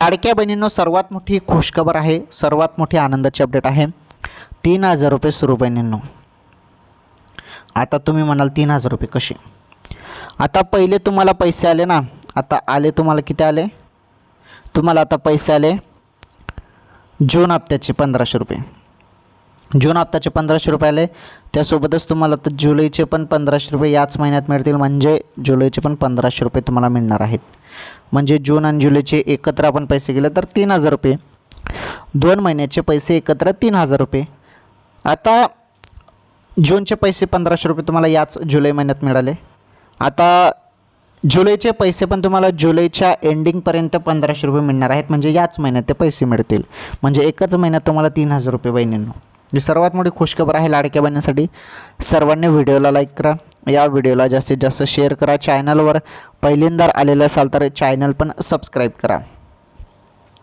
लाडक्या बहिणींनो, सर्वात मोठी खुशखबर आहे, सर्वात मोठी आनंदाची अपडेट आहे. 3,000 रुपये सुरू बहिणींनो. आता तुम्ही म्हणाल 3,000 रुपये कसे? आता पहिले तुम्हाला पैसे आले ना, आता आले तुम्हाला किती आले? तुम्हाला आता पैसे आले जून हप्त्याचे 1,500 रुपये. जून हप्त्याचे 1,500 रुपये आले. त्यासोबतच तुम्हाला तर जुलैचे पण 1,500 रुपये याच महिन्यात मिळतील. म्हणजे जुलैचे पण 1,500 रुपये तुम्हाला मिळणार आहेत. म्हणजे जून आणि जुलैचे एकत्र आपण पैसे गेले तर 3,000 रुपये. 2 महिन्याचे पैसे एकत्र 3,000 रुपये. आता जूनचे पैसे 1,500 रुपये तुम्हाला याच जुलै महिन्यात मिळाले. आता जुलैचे पैसे पण तुम्हाला जुलैच्या एंडिंगपर्यंत 1,500 रुपये मिळणार आहेत. म्हणजे याच महिन्यात ते पैसे मिळतील. म्हणजे एकच महिन्यात तुम्हाला 3,000 रुपये बहिणींनो. ही सर्वात मोठी खुशखबर आहे लाडक्या बहिणींसाठी. सर्वांनी व्हिडिओला लाईक करा, या व्हिडिओला जास्तीत जास्त शेअर करा. चॅनलवर पहिल्यांदा आलेलं असाल तर चॅनल पण सबस्क्राईब करा.